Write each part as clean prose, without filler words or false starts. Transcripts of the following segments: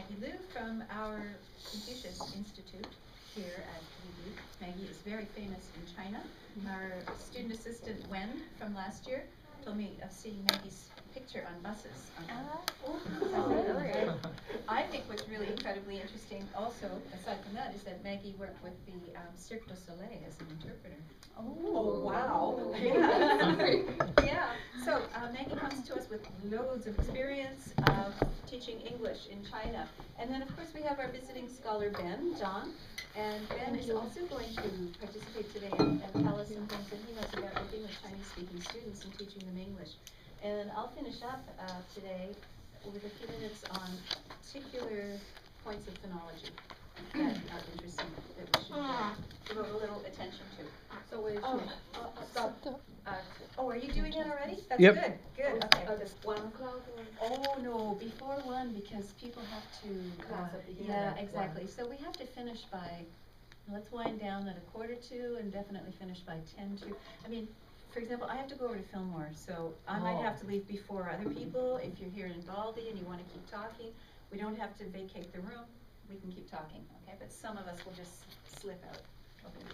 Maggie Liu from our Confucius Institute here at UB. Maggie is very famous in China. Our student assistant Wen from last year told me of seeing Maggie's picture on buses. I think what's really incredibly interesting also, aside from that, is that Maggie worked with the Cirque du Soleil as an interpreter. Oh, wow. Yeah. Yeah. So Maggie comes to us with loads of experience of teaching English in China. And then, of course, we have our visiting scholar, Ben Zhang. And Ben is also going to participate today and tell us some things that he knows about working with Chinese-speaking students and teaching them English. And I'll finish up today with a few minutes on particular points of phonology that are interesting, that we should devote a little attention to. So we should stop. Oh, are you doing that already? That's Yep. good. Good. Okay. Just 1 o'clock. Oh no, before 1 because people have to. Class at the beginning Yeah, at exactly. 1. So we have to finish by. Let's wind down at 1:45 and definitely finish by 10 to. I mean, for example, I have to go over to Fillmore, so I might have to leave before other people. If you're here in Baldy and you want to keep talking, we don't have to vacate the room. We can keep talking, okay? But some of us will just slip out. Okay.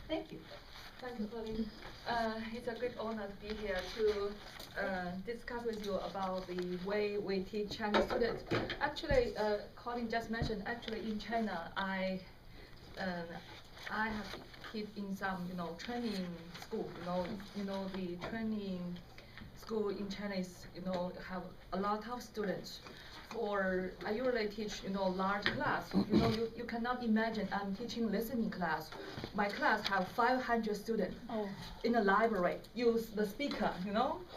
Thank you. Thank you, Pauline. It's a great honor to be here to discuss with you about the way we teach Chinese students. Actually, Colin just mentioned, actually in China, I have kids in some, training school. The training school in China is, have a lot of students. I usually teach, large class. You cannot imagine I'm teaching listening class. My class have 500 students in the library. Use the speaker,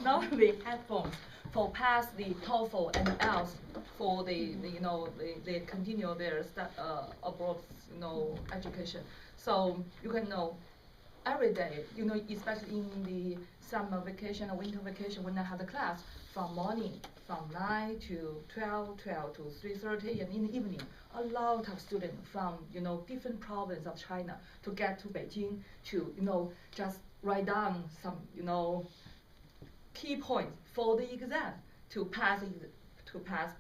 not the headphones for pass the TOEFL and IELTS for they continue their abroad, education. So you can know every day, especially in the summer vacation or winter vacation when I have the class from morning, from 9 to 12, 12 to 3:30, and in the evening, a lot of students from, different provinces of China to get to Beijing to, just write down some, key points for the exam to pass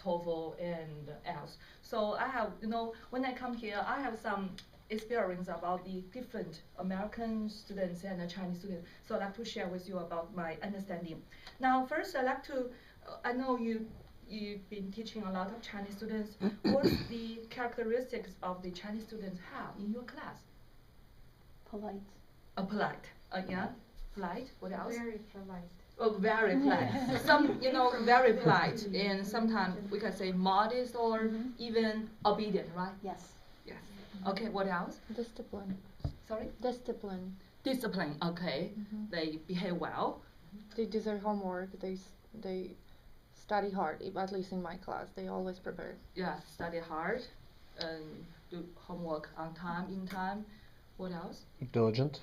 TOEFL and IELTS. So I have, when I come here, I have some experience about the different American students and Chinese students. So I'd like to share with you about my understanding. Now, first, I'd like to, I know you've been teaching a lot of Chinese students. What's the characteristics of the Chinese students have in your class? Polite. Polite. Yeah. Polite. What else? Very polite. Oh, very polite. Some, very polite, and sometimes we can say modest or even obedient, right? Yes. Yes. Okay. What else? Discipline. Sorry. Discipline. Discipline. Okay. They behave well. They do their homework. They study hard. At least in my class, they always prepare. Yeah. Study hard, and do homework on time, in time. What else? Diligent.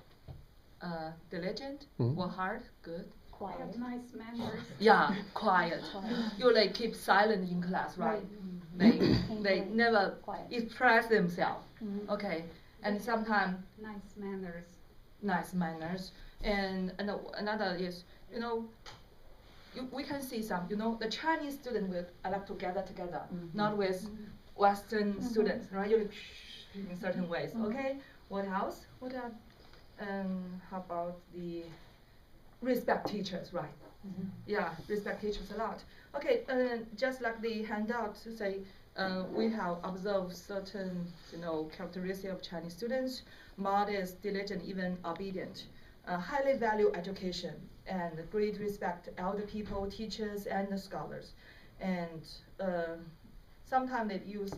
Diligent. Work hard. Good. Quiet. Have nice manners. Yeah, quiet. You keep silent in class, right? They never express themselves. Okay, and sometimes Nice manners. nice manners. And another is, we can see some, the Chinese student will like to gather together, not with Western students, right? You in certain ways. Okay. What else? How about the respect teachers, right? Yeah, respect teachers a lot. Okay, just like the handout say, we have observed certain, characteristics of Chinese students: modest, diligent, even obedient, highly value education, and great respect elder people, teachers, and the scholars. And sometimes they use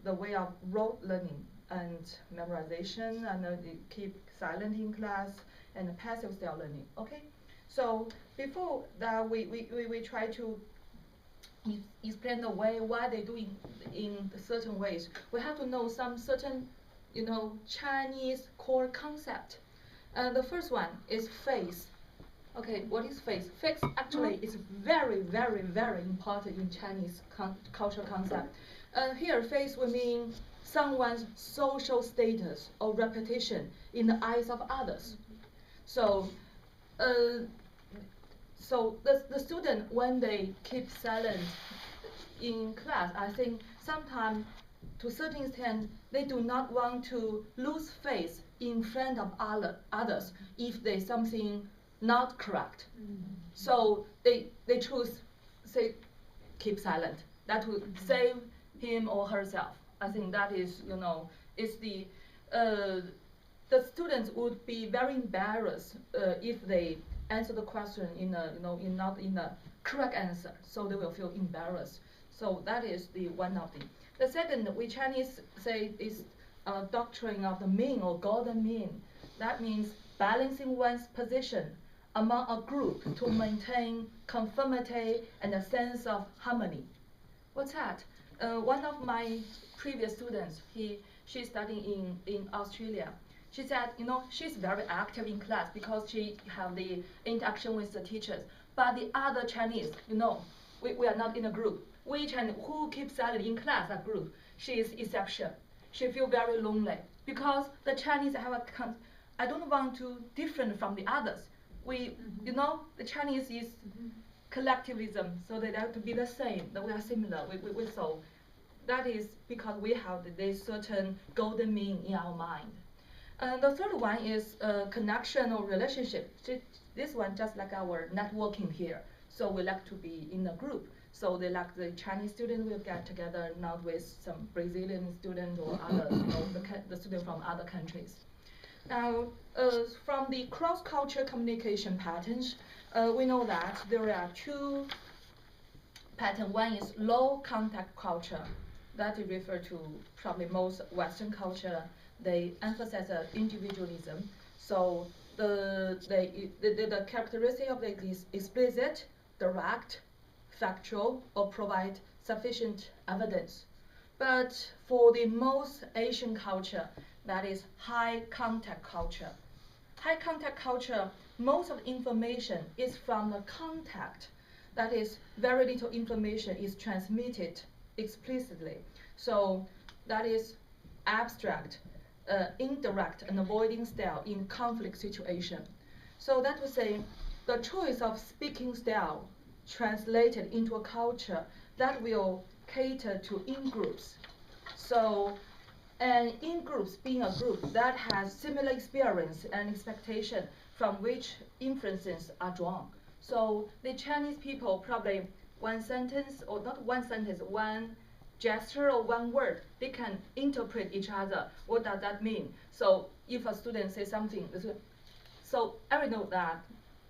the way of rote learning and memorization, and they keep silent in class, and passive style learning. Okay. So before that, we try to explain the way why they do in certain ways. We have to know some certain, Chinese core concept. The first one is face. Okay, what is face? Face actually is very, very, very important in Chinese cultural concept. Here, face will mean someone's social status or reputation in the eyes of others. So the student, when they keep silent in class, I think sometimes, to a certain extent, they do not want to lose face in front of others if there's something not correct. So they choose, say, keep silent. That would save him or herself. I think that is, is the students would be very embarrassed if they answer the question not in a correct answer. So they will feel embarrassed. So that is one of the. The second, we Chinese say, is doctrine of the mean or golden mean. That means balancing one's position among a group to maintain conformity and a sense of harmony. What's that? One of my previous students, she's studying in Australia. She said, she's very active in class because she have the interaction with the teachers. But the other Chinese, we are not in a group. We Chinese who keep silent in class, a group, she is exception. She feel very lonely because the Chinese have I don't want to different from the others. We, the Chinese is collectivism, so they have to be the same. That we are similar. So that is because we have this certain golden mean in our mind. The third one is connection or relationship. This one just like our networking here. So we like to be in a group. So they like the Chinese student will get together, not with some Brazilian student or other, the student from other countries. Now, from the cross-cultural communication patterns, we know that there are two patterns. One is low contact culture. That is referred to probably most Western culture. They emphasize individualism. So the characteristic of it is explicit, direct, factual, or provide sufficient evidence. But for the most Asian culture, that is high contact culture. High contact culture, most of the information is from the contact. That is, very little information is transmitted explicitly. So that is abstract, indirect, and avoiding style in conflict situation. So that would say the choice of speaking style translated into a culture that will cater to in-groups. So, and in-groups being a group that has similar experience and expectation from which inferences are drawn. So the Chinese people probably one sentence, or not one sentence, one gesture or one word, they can interpret each other. What does that mean? So if a student says something, so everyone knows that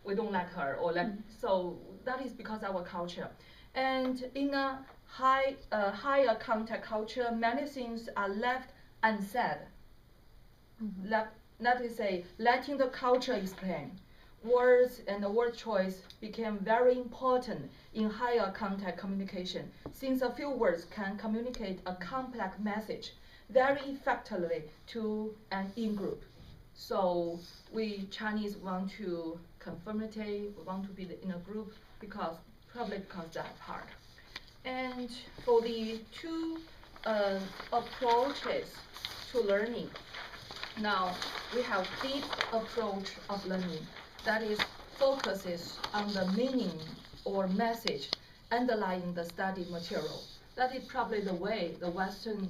we don't like her, or like, so that is because our culture. And in a higher contact culture, many things are left unsaid. That is say, letting the culture explain. Words and the word choice became very important in higher contact communication, since a few words can communicate a complex message very effectively to an in-group. So we Chinese want to conformity, we want to be in a group probably because that part. And for the two approaches to learning, now we have deep approach of learning that is focuses on the meaning or message underlying the study material. That is probably the way the Western,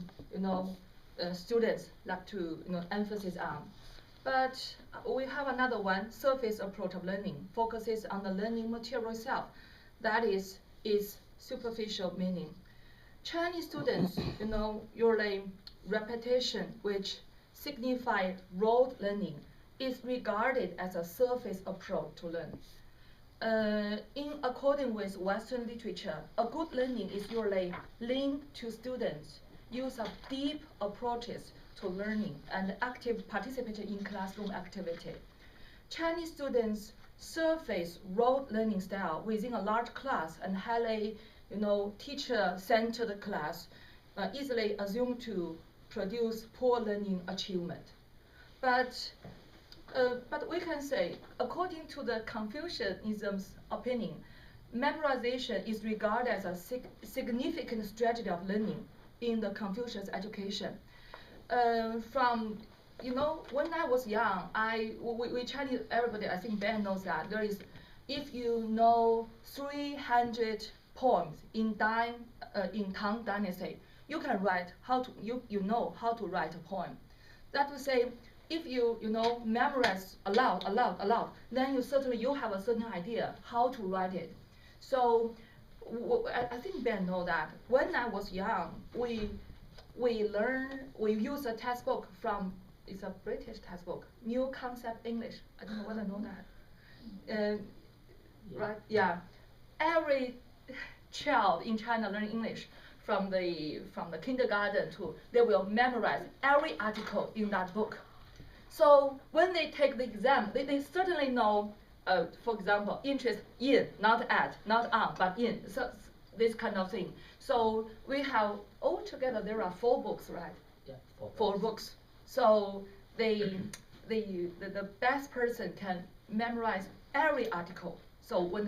students like to emphasize on. But we have another one, surface approach of learning, focuses on the learning material itself. That is superficial meaning. Chinese students, usually repetition, which signify rote learning, is regarded as a surface approach to learn. In accordance with Western literature, a good learning is usually linked to students' use of deep approaches to learning and active participation in classroom activity. Chinese students surface rote learning style within a large class and highly, teacher-centered class, easily assumed to produce poor learning achievement. But we can say, according to the Confucianism's opinion, memorization is regarded as a significant strategy of learning in the Confucius education. From when I was young, we Chinese, everybody, I think Ben knows that there is, if you know 300 poems in Tang Dynasty, you can write how to you know how to write a poem. That will say, if you know memorize aloud, then you have a certain idea how to write it. So I think Ben know that when I was young, we use a textbook from, it's a British textbook, New Concept English. I don't know whether you know that. Right? Yeah. Every child in China learn English from the kindergarten to, they will memorize every article in that book. So when they take the exam, they certainly know, for example, interest in, not at, not on, but in. So this kind of thing. So we have altogether there are 4 books, right? Yeah, 4 books. So the best person can memorize every article. So when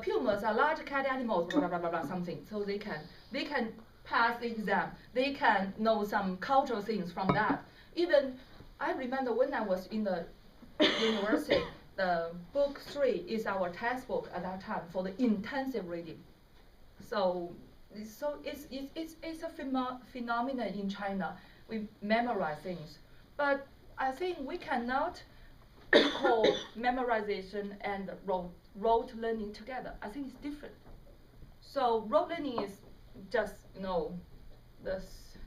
pumas are large cat animals, blah blah blah blah something. So they can pass the exam. They can know some cultural things from that. Even I remember when I was in the university, the book 3 is our textbook at that time for the intensive reading. So it's a phenomenon in China. We memorize things, but I think we cannot equal memorization and rote learning together. I think it's different. So rote learning is just the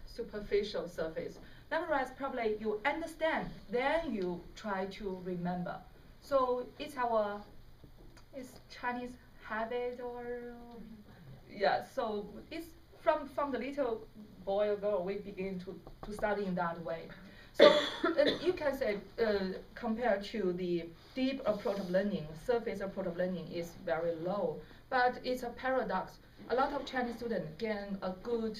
superficial surface. Memorize, probably you understand, then you try to remember. So it's Chinese habit, or yeah. So it's from the little boy or girl we begin to study in that way. So you can say compared to the deep approach of learning, surface approach of learning is very low. But it's a paradox. A lot of Chinese students gain a good,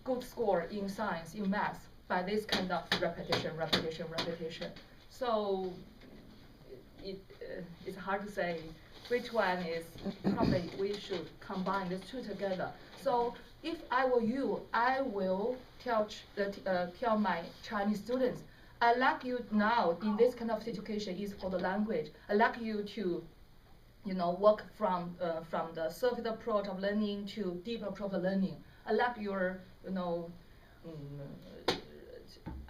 good score in science, in math, by this kind of repetition. So it's hard to say which one is probably we should combine these 2 together. So if I were you, I will tell my Chinese students, I like you now in this kind of situation is for the language. I like you to work from the surface approach of learning to deep approach of learning. I like your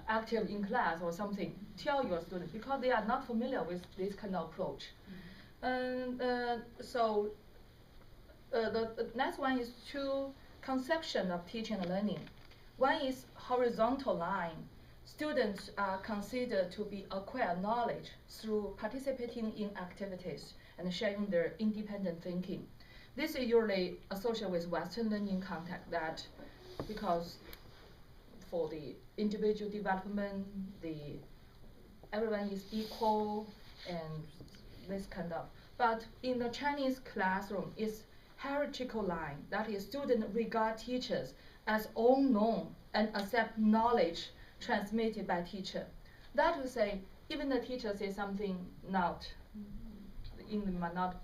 active in class or something. Tell your students, because they are not familiar with this kind of approach. So the next one is 2 conception of teaching and learning. One is horizontal line. Students are considered to be acquire knowledge through participating in activities and sharing their independent thinking. This is usually associated with Western learning context, that because for the individual development, everyone is equal and this kind of. But in the Chinese classroom, it's hierarchical line. That is, students regard teachers as unknown and accept knowledge transmitted by teacher. That will say, even the teacher says something not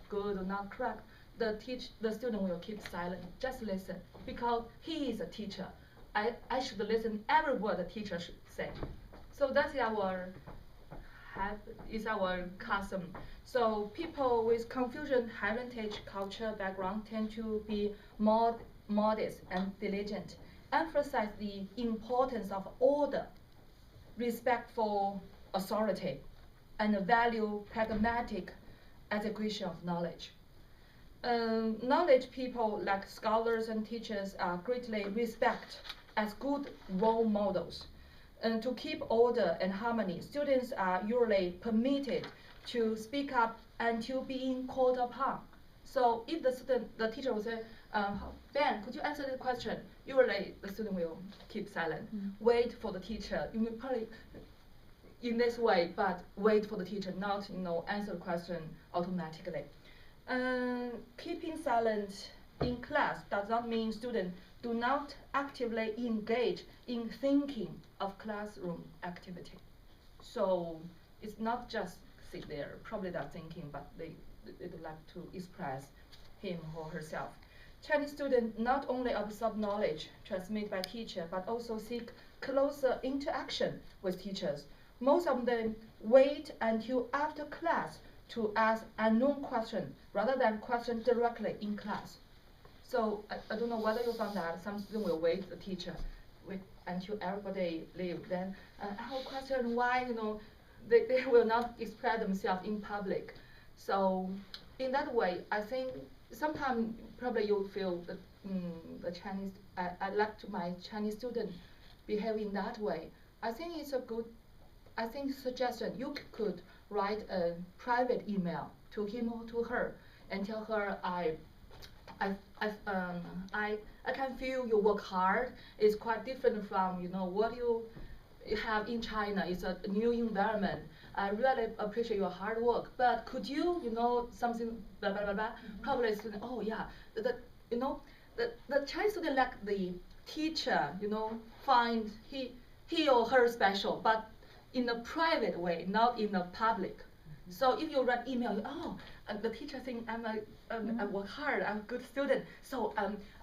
good or not correct, the student will keep silent, just listen, because he is a teacher. I should listen every word the teacher should say. So that's our custom. So people with Confucian heritage culture background tend to be more modest and diligent, emphasize the importance of order, respect for authority, and value pragmatic execution of knowledge. Knowledge people like scholars and teachers are greatly respected as good role models. And to keep order and harmony, students are usually permitted to speak up until being called upon. So if the teacher will say, Ben, could you answer the question? Usually the student will keep silent, wait for the teacher. You will probably in this way, but wait for the teacher, not answer the question automatically. Keeping silent in class does not mean students do not actively engage in thinking of classroom activity. So it's not just sit there, probably not thinking, but they would like to express him or herself. Chinese students not only absorb knowledge transmitted by teacher, but also seek closer interaction with teachers. Most of them wait until after class to ask unknown question rather than question directly in class. So I don't know whether you found that some students will wait the teacher until everybody leave. Then I have a question why they will not express themselves in public. So in that way, I think sometimes probably you feel that the Chinese I like to my Chinese student behave in that way. I think it's a good suggestion. You could write a private email to him or to her and tell her I can feel you work hard. It's quite different from what you have in China. It's a new environment. I really appreciate your hard work. But could you something blah blah blah blah? Probably student. Oh yeah, the Chinese student like the teacher find he or her special, but in a private way, not in a public. So if you write email, the teacher think I work hard, I'm a good student. So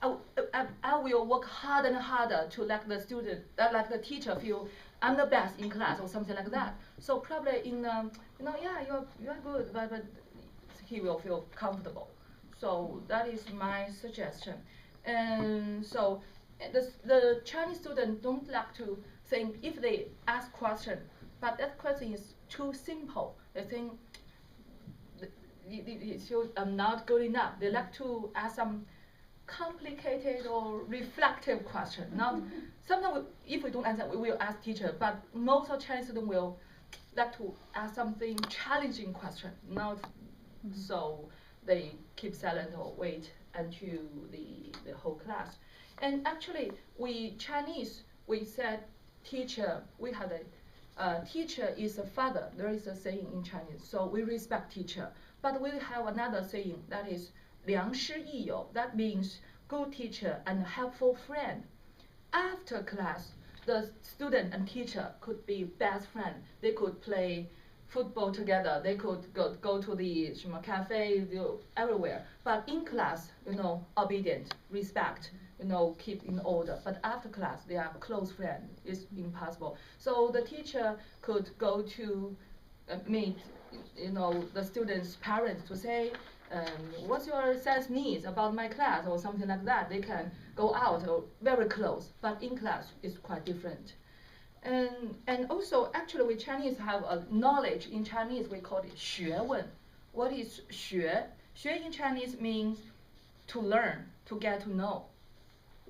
I will work harder and harder to let the student, let the teacher feel I'm the best in class or something like that. So probably in you're good, but he will feel comfortable. So that is my suggestion. And so the Chinese student don't like to think if they ask question, but that question is too simple. They think it's not good enough. They like to ask some complicated or reflective question. Not sometimes if we don't answer, we will ask teacher. But most of Chinese students will like to ask something challenging question. Not so they keep silent or wait until the whole class. And actually, we Chinese we said teacher. We had a teacher is a father. There is a saying in Chinese. So we respect teacher. But we have another saying that is 良师益友. That means good teacher and helpful friend. After class, the student and teacher could be best friend. They could play football together. They could go to the cafe, everywhere. But in class, obedient, respect, keep in order. But after class, they are close friends. It's impossible. So the teacher could go to meet, the students' parents to say, what's your sense needs about my class or something like that. They can go out or very close. But in class, it's quite different. And also, actually, we Chinese have a knowledge. In Chinese, we call it 学问. What is 学? 学 in Chinese means to learn, to get to know.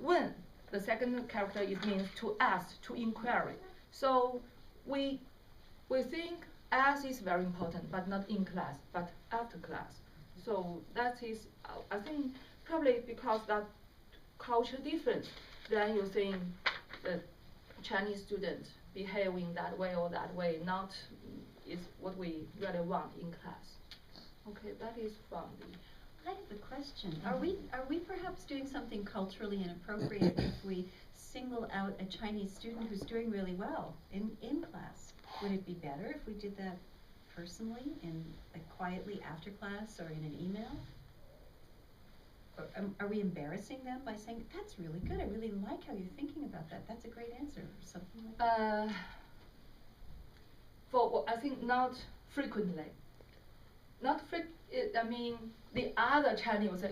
问, the second character, it means to ask, to inquiry. So we think ask is very important, but not in class, but after class. So that is, I think, probably because that culture difference, then you think the Chinese students behaving that way or that way, not is what we really want in class. Okay, that is from the. I have a question. Are we perhaps doing something culturally inappropriate if we single out a Chinese student who's doing really well in class? Would it be better if we did that personally, quietly after class or in an email? Or, are we embarrassing them by saying, that's really good, I really like how you're thinking about that, that's a great answer, or something like that? I think not frequently. I mean, the other Chinese will say,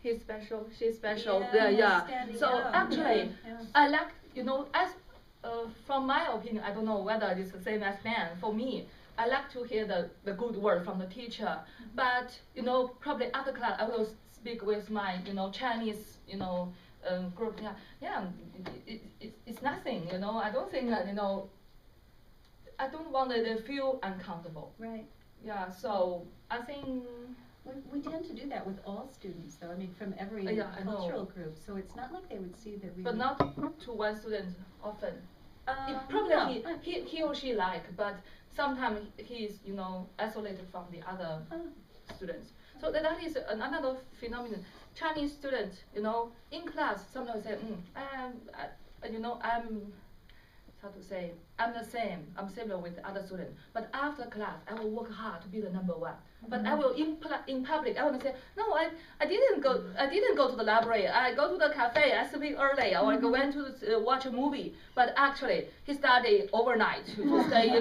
he's special, she's special. Yeah. So out. actually, Yeah. I like, as from my opinion, I don't know whether it's the same as Ben. For me, I like to hear the good word from the teacher. But probably after class, I will speak with my Chinese group. It's nothing. I don't think that I don't want them to feel uncomfortable. Right. Yeah. So I think. We tend to do that with all students, though. I mean, from every Yeah, I know. cultural group. So it's not like they would see that we. But not to one student often. Probably no. he or she like, but sometimes he is isolated from the other students. So that is another phenomenon. Chinese students, in class sometimes say, I'm the same. I'm similar with the other students. But after class, I will work hard to be the number one. But I will in public. I will say, no, I didn't go. I didn't go to the library. I go to the cafe. I sleep early. Or I went to watch a movie. But actually, he studied overnight to stay.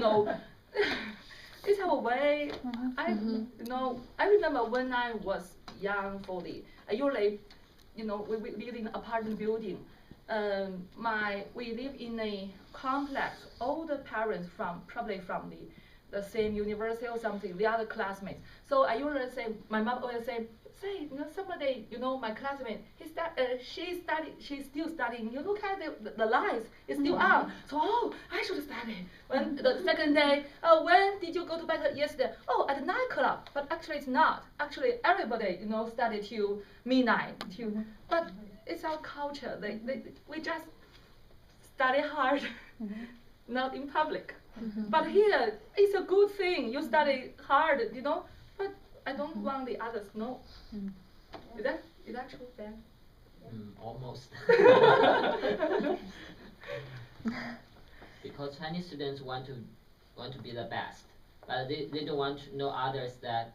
it's a way. You know, I remember when I was young, I usually, you know, we live in an apartment building. We live in a complex. All the parents probably from the same university or something, the other classmates. So I usually say, my mom always say, you know, somebody, you know, my classmate, she's still studying. You look at the lights, it's still on. So, I should study. When the second day, when did you go to bed yesterday? Oh, at 9 o'clock. But actually it's not. Actually, everybody, you know, study till midnight. But it's our culture. We just study hard, not in public. But here, it's a good thing. You study hard, you know. But I don't want the others to know. Is that true, Ben? Almost. Because Chinese students want to be the best, but they don't want to know others that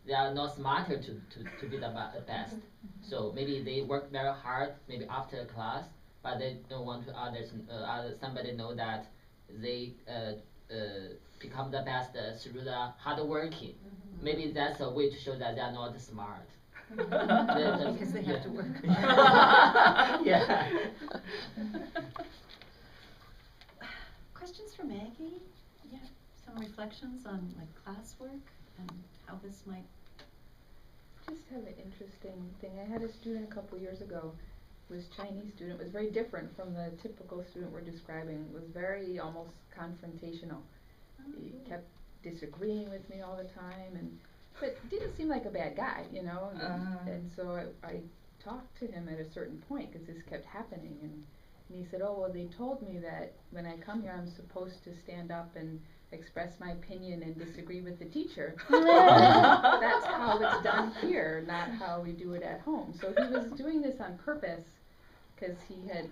they are not smarter to be the best. So maybe they work very hard, maybe after class, but they don't want to somebody know that they become the best through the hard working. Maybe that's a way to show that they are not smart. Because they have to work. Yeah. Questions for Maggie? Yeah, some reflections on like classwork and how this might. Just have an interesting thing. I had a student a couple years ago, was Chinese student, was very different from the typical student we're describing, was very almost confrontational. He kept disagreeing with me all the time, but didn't seem like a bad guy, you know. And so I talked to him at a certain point because this kept happening, and he said, "Oh, well, they told me that when I come here, I'm supposed to stand up and express my opinion and disagree with the teacher. That's how it's done here, not how we do it at home." So he was doing this on purpose because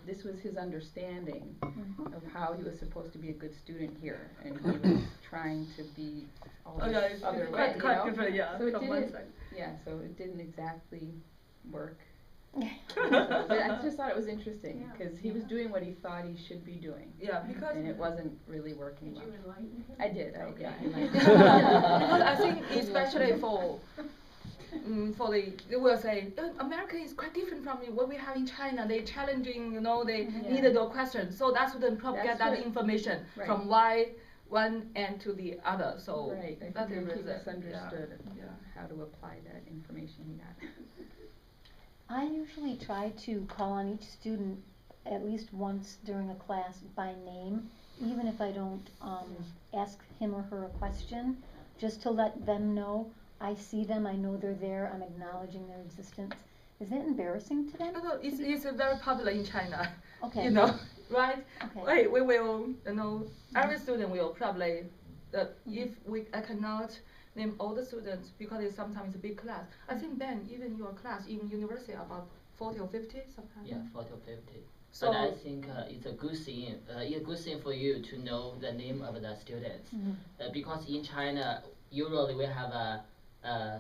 this was his understanding of how he was supposed to be a good student here, and he was trying to be all this other way, you know? Different, yeah, so it from one didn't, side. so it didn't exactly work. But I just thought it was interesting because he was doing what he thought he should be doing. Yeah, because and it wasn't really working well. Did you enlighten him? I did. Okay. I Because I think especially for they will say America is quite different from what we have in China. They challenging, you know, they needed your question. So that student probably get that information from one end to the other. So right. I that think is he misunderstood how to apply that information he got. I usually try to call on each student at least once during a class by name, even if I don't ask him or her a question, just to let them know I see them, I know they're there, I'm acknowledging their existence. Is that embarrassing to them? No, it's very popular in China. Okay. You know, right? Okay. We will, you know, every student will probably, if I cannot name all the students because it's sometimes a big class. I think Ben, even your class in university about 40 or 50 sometimes. Yeah, 40 or 50. So but I think it's a good thing. It's a good thing for you to know the name of the students, because in China usually we have a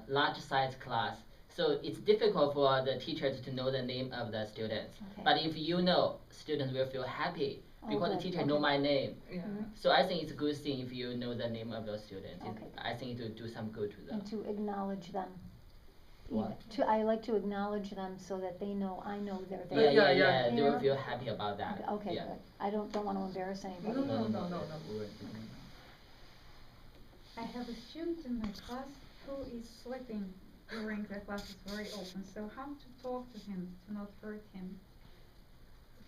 large size class, so it's difficult for the teachers to know the name of the students. Okay. But if you know, students will feel happy because the good. teacher know my name. Yeah. So I think it's a good thing if you know the name of your students. Okay. I think it will do some good to them. And to acknowledge them. What? I like to acknowledge them so that they know I know they're Yeah, there. yeah, Yeah, yeah. They will Yeah. feel happy about that. Okay, Yeah. good. I don't want to embarrass anybody. No. I have a student in my class who is sleeping during the class is very open. So how to talk to him to not hurt him?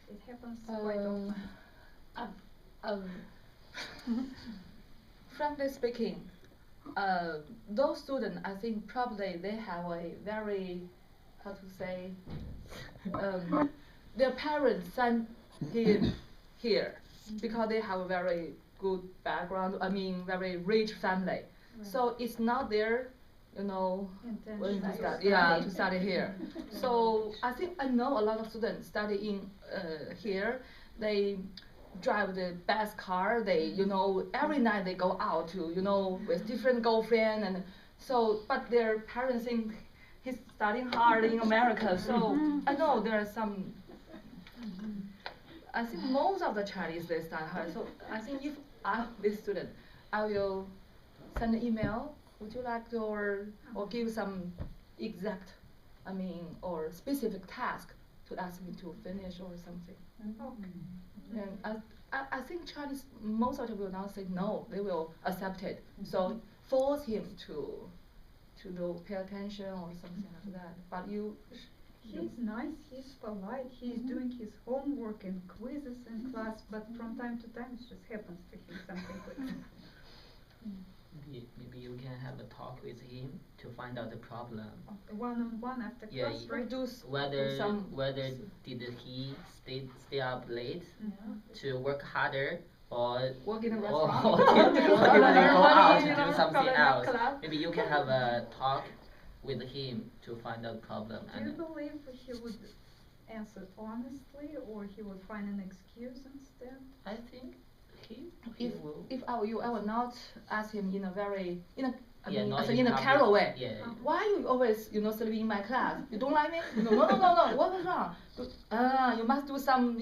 It happens quite often. Frankly speaking, those students, I think probably they have a very, how to say, their parents sent him here because they have a very good background, I mean very rich family. So it's not their, you know, when to study, to study here. So I think I know a lot of students studying here. They drive the best car. They, you know, every night they go out to, you know, with different girlfriend, and so. But their parents think he's studying hard in America. So I know there are some. I think most of the Chinese they study hard. So I think if I'm this student, I will send an email. Would you like to, or give some exact, or specific task to ask me to finish or something. Okay. And I think Chinese, most of them will not say no, they will accept it. So force him to pay attention or something like that. But He's nice, he's polite, he's doing his homework and quizzes in class, but from time to time it just happens to him something like that. Maybe you can have a talk with him to find out the problem. One-on-one after Yeah, class, y- right? Whether did he stay up late to work harder or work in a or restaurant. did they go out to do something Probably else? not club. Maybe you can have a talk with him to find out problem. Do you believe he would answer honestly, or he would find an excuse instead? I think he will. If I were you, I would not ask him in a very Not in a public. careful way. Yeah. Why you always sleeping in my class? You don't like me? No. What was wrong? You must do some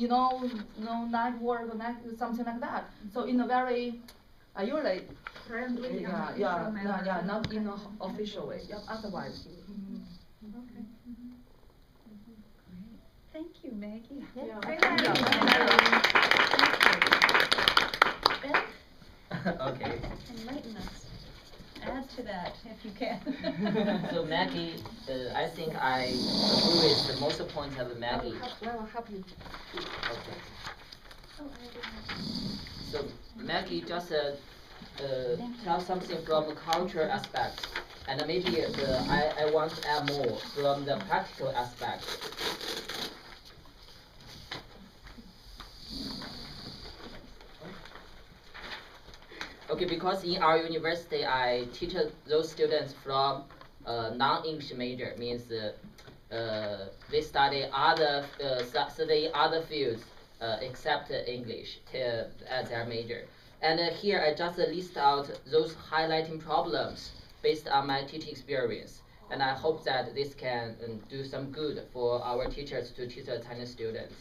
night work or something like that. So in a very usually Friendly, yeah, unofficial manner. not in an official way. Yeah, otherwise. Okay. Thank you, Maggie. Yeah. Very nice. Okay. Enlighten us. Add to that if you can. So Maggie, I think I agree with the most points of Maggie. I'll help you. Okay. So Maggie just tell something from the cultural aspect, and maybe I want to add more from the practical aspect. Okay, because in our university, I teach those students from non-English major, means they study other fields except English as their major. And here I just list out those highlighting problems based on my teaching experience. And I hope that this can do some good for our teachers to teach the Chinese students.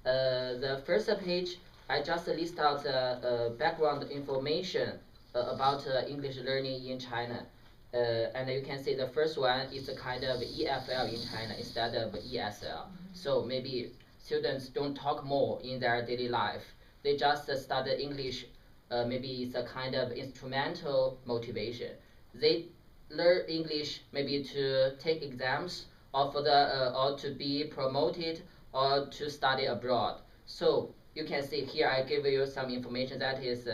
The first page, I just list out background information about English learning in China. And you can see the first one is a kind of EFL in China instead of ESL. So maybe students don't talk more in their daily life. They just study English. Maybe it's a kind of instrumental motivation. They learn English maybe to take exams or or to be promoted or to study abroad. So you can see here I give you some information that is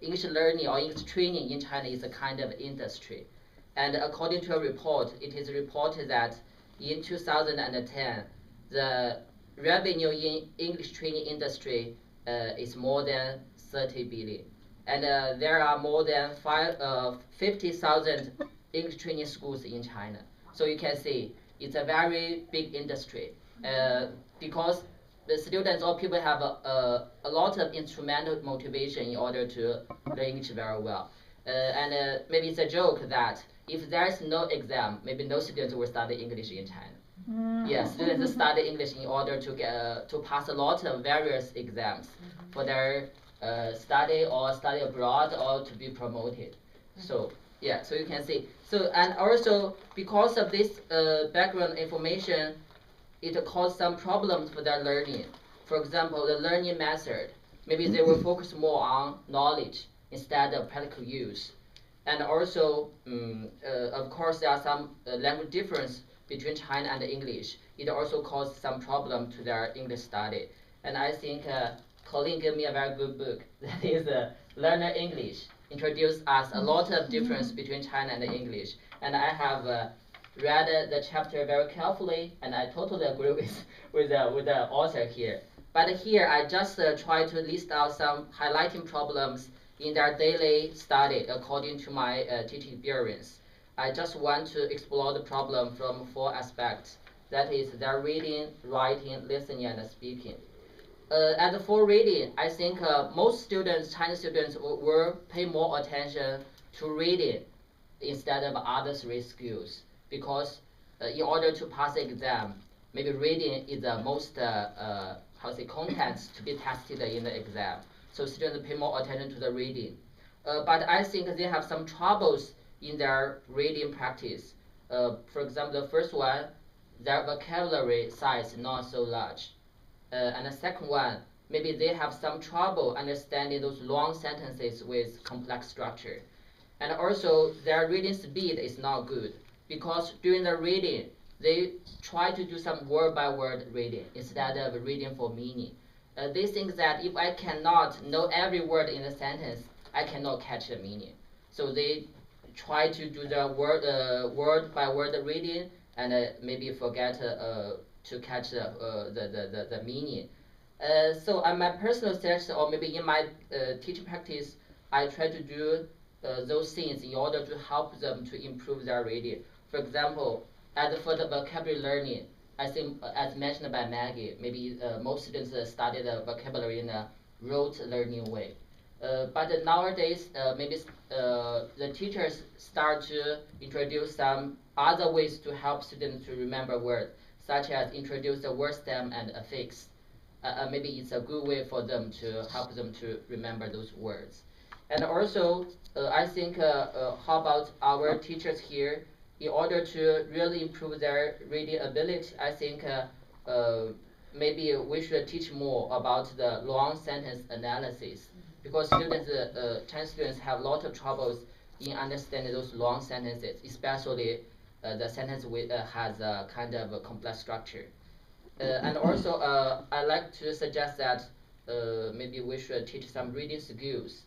English learning or English training in China is a kind of industry. And according to a report, it is reported that in 2010, the revenue in English training industry is more than 30 billion. And there are more than 50,000 English training schools in China. So you can see it's a very big industry because the students or people have a lot of instrumental motivation in order to learn English very well. And maybe it's a joke that if there's no exam, maybe no students will study English in China. Yes, students study English in order to pass a lot of various exams for their study or study abroad or to be promoted. So yeah, so you can see. So and also because of this background information, it caused some problems for their learning. For example, the learning method. Maybe they will focus more on knowledge instead of practical use. And also, of course, there are some language difference between China and English. It also caused some problem to their English study. And I think Colleen gave me a very good book that is Learner English. Introduced us a lot of difference between China and English. And I have read the chapter very carefully, and I totally agree with the author here. But here I just try to list out some highlighting problems in their daily study according to my teaching experience. I just want to explore the problem from 4 aspects. That is their reading, writing, listening, and speaking. And for reading, I think most students, Chinese students, will pay more attention to reading instead of other 3 skills. Because in order to pass the exam, maybe reading is the most contents to be tested in the exam. So students pay more attention to the reading. but I think they have some troubles in their reading practice. For example, the first one, their vocabulary size not so large. And the second one, maybe they have some trouble understanding those long sentences with complex structure. And also, their reading speed is not good because during the reading, they try to do some word-by-word reading instead of reading for meaning. They think that if I cannot know every word in the sentence, I cannot catch the meaning. So they try to do the word-by-word reading and maybe forget to catch the meaning. So my personal suggestion, or maybe in my teaching practice, I try to do those things in order to help them to improve their reading. For example, as for the vocabulary learning, I think as mentioned by Maggie, maybe most students study the vocabulary in a rote learning way. But nowadays, maybe the teachers start to introduce some other ways to help students to remember words, such as introduce the word stem and affix. Maybe it's a good way for them to help them to remember those words. And also, I think, how about our teachers here? In order to really improve their reading ability, I think maybe we should teach more about the long sentence analysis, because students, Chinese students have a lot of troubles in understanding those long sentences, especially the sentence with, has a kind of a complex structure. And also, I like to suggest that maybe we should teach some reading skills.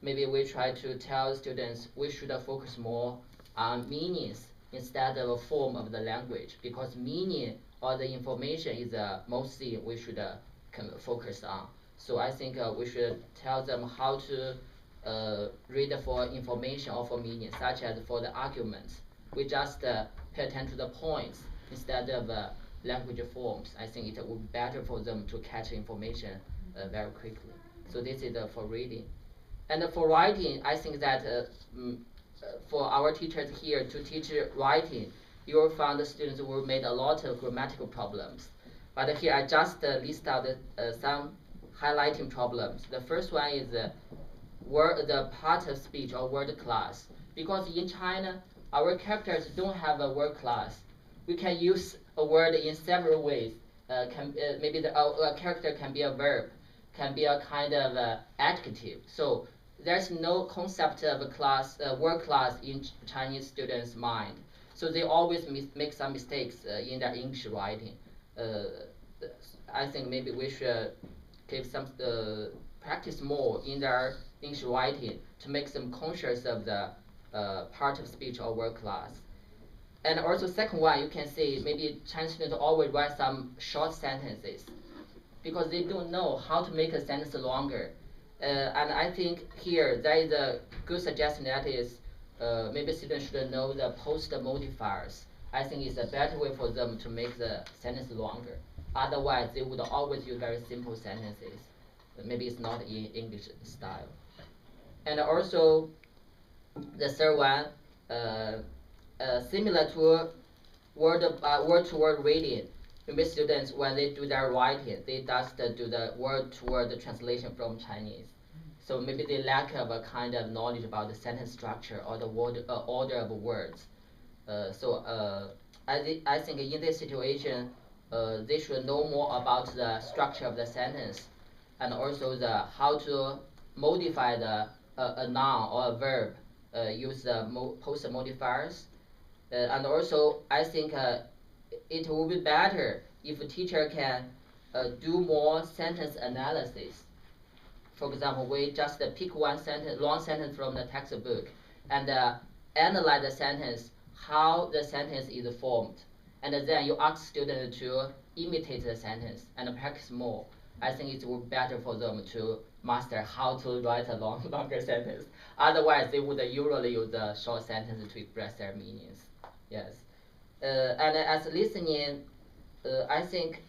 Maybe we try to tell students we should focus more on meanings instead of a form of the language, because meaning or the information is the most thing we should focus on. So I think we should tell them how to read for information or for meaning, such as for the arguments. We just pay attention to the points instead of language forms. I think it would be better for them to catch information very quickly. So this is for reading. And for writing, I think that for our teachers here to teach writing, you will find the students will make a lot of grammatical problems. But here I just list out some highlighting problems. The first one is the part of speech or word class. Because in China, our characters don't have a word class. We can use a word in several ways. Maybe a character can be a verb, can be a kind of adjective. So there's no concept of a class, word class in Chinese students' mind. So they always make some mistakes in their English writing. I think maybe we should give some practice more in their English writing to make them conscious of the part of speech or word class. And also second one, you can see maybe Chinese students always write some short sentences because they don't know how to make a sentence longer. And I think here there is a good suggestion, that is maybe students should know the post modifiers. I think it's a better way for them to make the sentence longer. Otherwise, they would always use very simple sentences. Maybe it's not in English style. And also, the third one, similar to word-to-word reading. Maybe students, when they do their writing, they just do the word-to-word translation from Chinese. So maybe they lack of a kind of knowledge about the sentence structure or the order of words. I think in this situation, they should know more about the structure of the sentence, and also how to modify a noun or a verb, use the post modifiers. And also, I think it would be better if a teacher can do more sentence analysis. For example, we just pick one sentence, long sentence from the textbook, and analyze the sentence, how the sentence is formed. And then you ask students to imitate the sentence and practice more. I think it would be better for them to master how to write a longer sentence. Otherwise, they would usually use a short sentence to express their meanings. Yes. And as listening, I think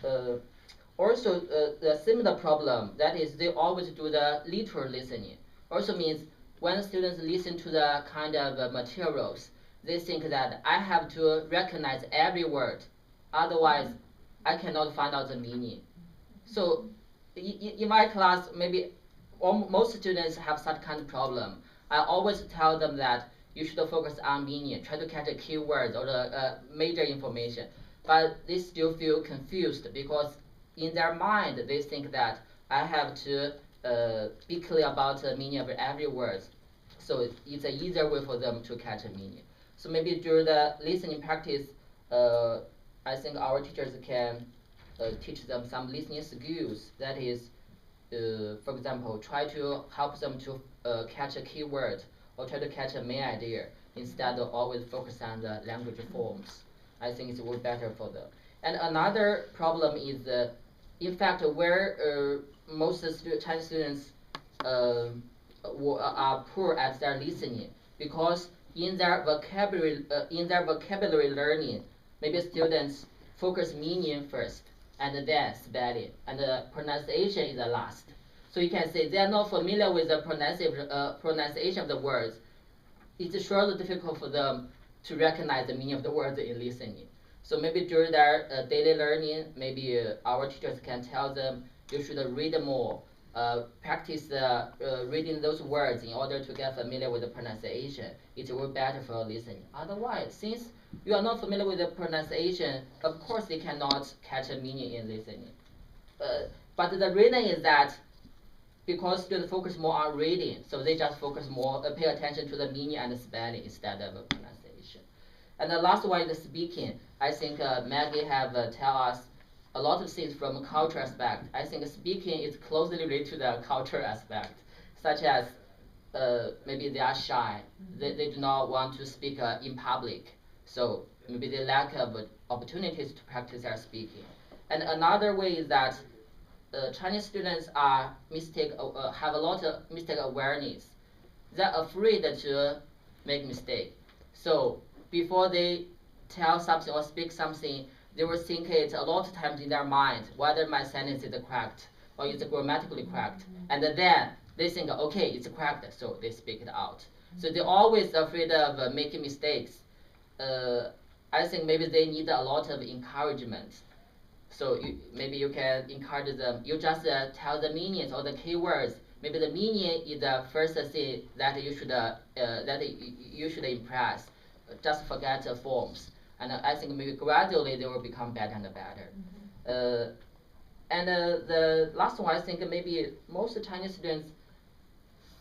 also the similar problem, that is they always do the literal listening. Also means when students listen to the kind of materials, they think that I have to recognize every word, otherwise I cannot find out the meaning. So in my class, maybe most students have such kind of problem. I always tell them that you should focus on meaning, try to catch the keywords or the major information. But they still feel confused because in their mind they think that I have to be clear about the meaning of every word. So it's an easier way for them to catch a meaning. So maybe during the listening practice, I think our teachers can teach them some listening skills. That is, for example, try to help them to catch a keyword or try to catch a main idea instead of always focus on the language forms. I think it's way better for them. And another problem is, in fact, where most Chinese students are poor at their listening, because in their vocabulary learning, maybe students focus meaning first, and then spelling, and pronunciation is the last. So you can say they are not familiar with the pronunciation of the words. It's surely difficult for them to recognize the meaning of the words in listening. So maybe during their daily learning, maybe our teachers can tell them you should read more, practice reading those words in order to get familiar with the pronunciation. It's way better for listening. Otherwise, since you are not familiar with the pronunciation, of course they cannot catch a meaning in listening. But the reason is that because students focus more on reading, so they just focus more, pay attention to the meaning and the spelling instead of pronunciation. And the last one is speaking. I think Maggie have tell us a lot of things from a culture aspect. I think speaking is closely related to the culture aspect, such as maybe they are shy, they do not want to speak in public, so maybe they lack of opportunities to practice their speaking. And another way is that Chinese students are have a lot of mistake awareness. They're afraid to make mistake. So before they tell something or speak something, they will think it a lot of times in their mind, whether my sentence is correct or is grammatically correct. And then they think, okay, it's correct, so they speak it out. So they're always afraid of making mistakes. I think maybe they need a lot of encouragement. So maybe you can encourage them. You just tell the meanings or the keywords. Maybe the meaning is the first thing that you should impress. Just forget the forms. And I think maybe gradually they will become better and better. And the last one, I think maybe most Chinese students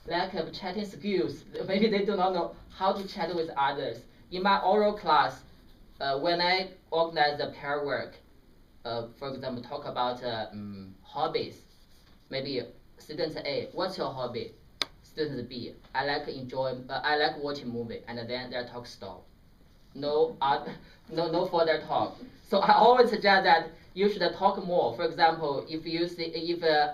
lack of chatting skills. Maybe they do not know how to chat with others. In my oral class, when I organize the pair work, for example, talk about hobbies. Maybe student A, what's your hobby? Student B, I like watching movie, and then their talk stop. No further talk. So I always suggest that you should talk more. For example, if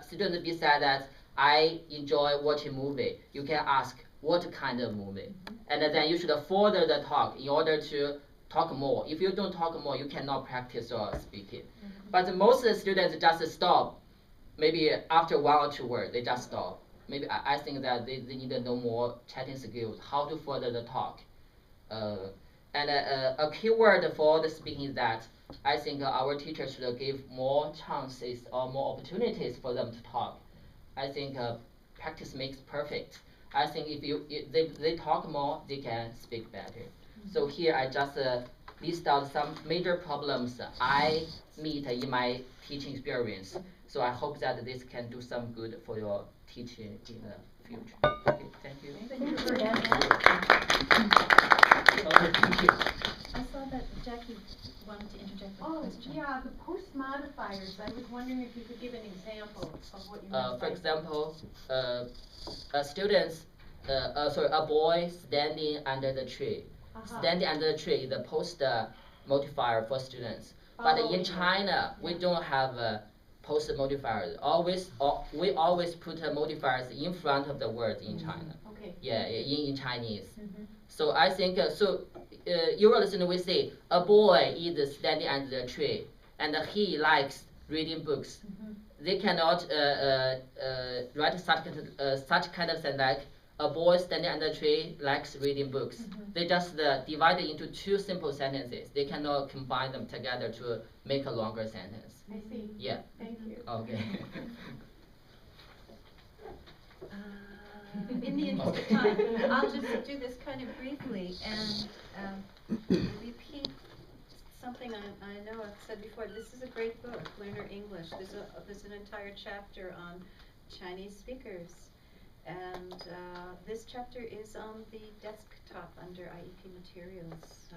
student B said that I enjoy watching movie, you can ask what kind of movie, and then you should further the talk in order to talk more. If you don't talk more, you cannot practice your speaking. But most students just stop. Maybe after 1 or 2 words, they just stop. Maybe I think that they need to know more chatting skills, how to further the talk. And a key word for the speaking is that I think our teachers should give more chances or more opportunities for them to talk. I think practice makes perfect. I think if they talk more, they can speak better. So here I just list out some major problems I meet in my teaching experience. So I hope that this can do some good for your teaching in the future. Okay, thank you. Thank you. I saw that Jackie wanted to interject with a question. Yeah, the post modifiers. I was wondering if you could give an example of what you meant For by example, a boy standing under the tree. Standing under the tree is the post modifier for students. But in China, we don't have post modifiers. We always put modifiers in front of the word in China. Okay. Yeah, in Chinese. So I think your listener will say a boy is standing under the tree and he likes reading books. They cannot write such kind of sentence like a boy standing under a tree likes reading books. They just divide it into 2 simple sentences. They cannot combine them together to make a longer sentence. I see. Yeah. Thank you. Okay. In the almost. I'll just do this kind of briefly and repeat something I know I've said before. This is a great book, Learner English. There's an entire chapter on Chinese speakers. And this chapter is on the desktop under IEP materials. So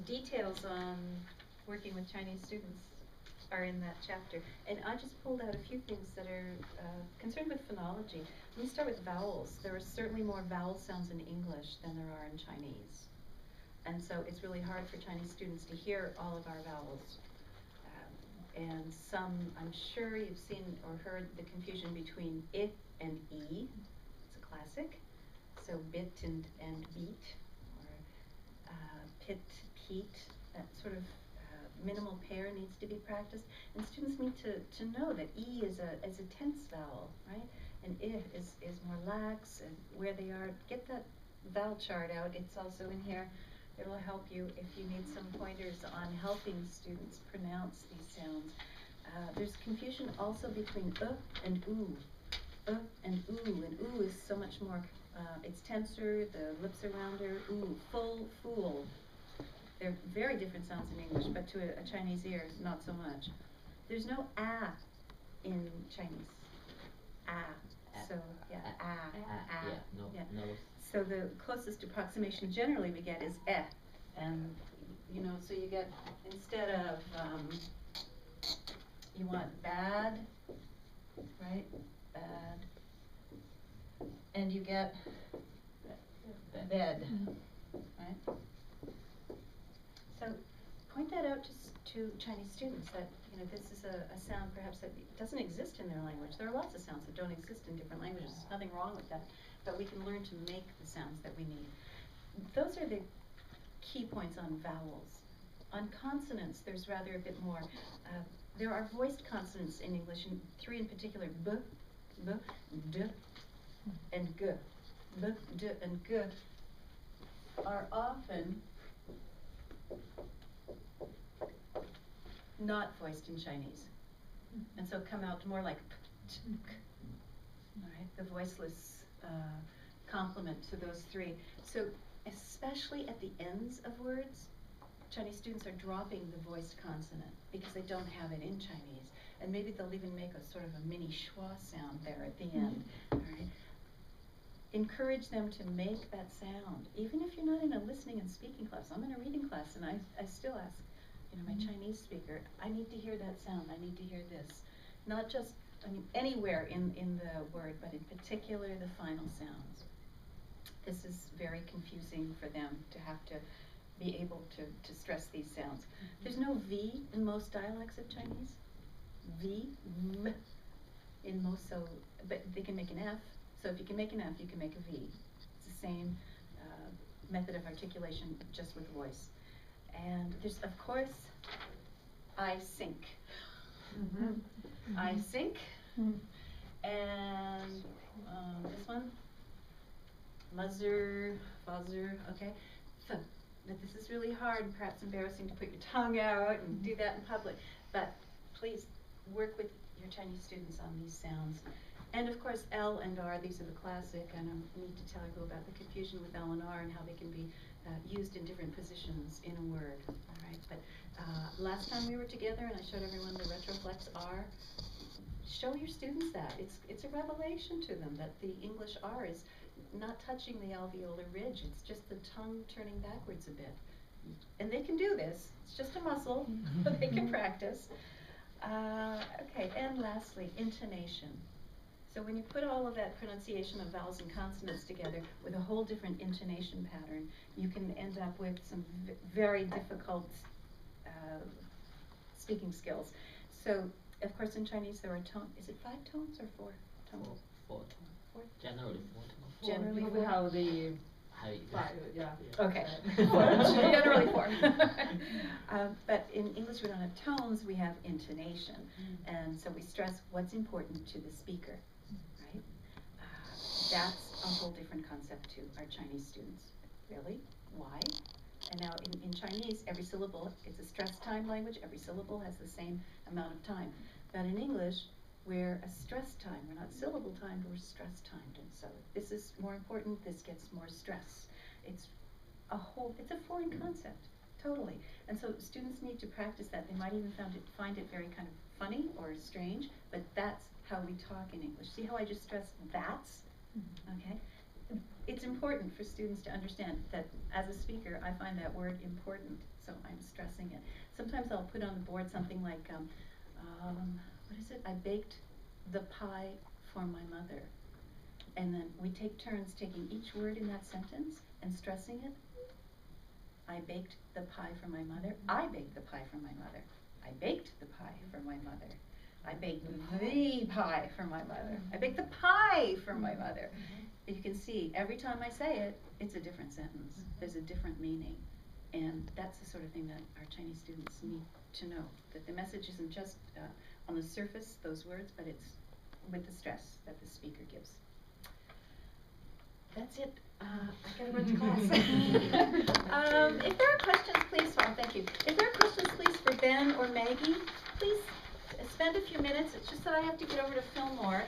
details on working with Chinese students are in that chapter. And I just pulled out a few things that are concerned with phonology. Let me start with vowels. There are certainly more vowel sounds in English than there are in Chinese. And so it's really hard for Chinese students to hear all of our vowels. And some, I'm sure you've seen or heard the confusion between I and E. It's a classic. So bit and beat, or pit, peat, that sort of minimal pair needs to be practiced. And students need to know that E is a tense vowel, right? And I is more lax, and where they are. Get that vowel chart out. It's also in here. It'll help you if you need some pointers on helping students pronounce these sounds. There's confusion also between and oo. And oo. And oo is so much more, it's tenser, the lips are rounder. Oo, full, fool. They're very different sounds in English, but to a Chinese ear, not so much. There's no in Chinese. So, yeah, Yeah, no, yeah. no. So the closest approximation generally we get is and you know, so you get, instead of, you want bad, right, bad, and you get bed, right? So point that out to Chinese students that, you know, this is a sound perhaps that doesn't exist in their language. There are lots of sounds that don't exist in different languages. There's nothing wrong with that. But we can learn to make the sounds that we need. Those are the key points on vowels. On consonants, there's rather a bit more. There are voiced consonants in English, and three in particular: b, d, and g. B, d, and g are often not voiced in Chinese, and so come out more like p, t, k. All right, the voiceless complement to those three. So especially at the ends of words, Chinese students are dropping the voiced consonant because they don't have it in Chinese. And maybe they'll even make a sort of a mini schwa sound there at the end. All right. Encourage them to make that sound. Even if you're not in a listening and speaking class. I'm in a reading class and I still ask, you know, my Chinese speaker, I need to hear that sound, I need to hear this. Not just, I mean, anywhere in the word, but in particular the final sounds. This is very confusing for them to have to be able to stress these sounds. There's no V in most dialects of Chinese. V, V in most, so, but they can make an F. So if you can make an F, you can make a V. It's the same method of articulation, just with voice. And there's, of course, I sink. I sink. And this one, muzzer, fuzzer, okay? So, but this is really hard and perhaps embarrassing to put your tongue out and do that in public. But please work with your Chinese students on these sounds. And of course, L and R, these are the classic, and I need to tell you about the confusion with L and R and how they can be used in different positions in a word. All right, but last time we were together and I showed everyone the retroflex R, show your students that. It's a revelation to them that the English R is not touching the alveolar ridge. It's just the tongue turning backwards a bit. And they can do this. It's just a muscle. They can practice. Okay, and lastly, intonation. So when you put all of that pronunciation of vowels and consonants together with a whole different intonation pattern, you can end up with some very difficult speaking skills. So, of course, in Chinese there are tones. Is it 5 tones or 4 tones? Four tones. Four? Generally 4 tones. Generally we four? have the Five. yeah. Okay, generally 4. But in English we don't have tones, we have intonation. And so we stress what's important to the speaker, right? That's a whole different concept to our Chinese students. Really? Why? And now in Chinese, every syllable, it's a stress time language, every syllable has the same amount of time. But in English, we're a stress time. We're not syllable timed, we're stress timed. And so this is more important, this gets more stress. It's a foreign concept, totally. And so students need to practice that. They might even find it very kind of funny or strange, but that's how we talk in English. See how I just stressed that's? Okay? It's important for students to understand that as a speaker, I find that word important, so I'm stressing it. Sometimes I'll put on the board something like, what is it? I baked the pie for my mother. And then we take turns taking each word in that sentence and stressing it. I baked the pie for my mother. I baked the pie for my mother. I baked the pie for my mother. I baked the pie for my mother. I baked the pie for my mother. You can see every time I say it, it's a different sentence. There's a different meaning. And that's the sort of thing that our Chinese students need to know, that the message isn't just on the surface, those words, but it's with the stress that the speaker gives. That's it. I gotta run to class. If there are questions, please, thank you. If there are questions, please, for Ben or Maggie, please spend a few minutes. It's just that I have to get over to Fillmore.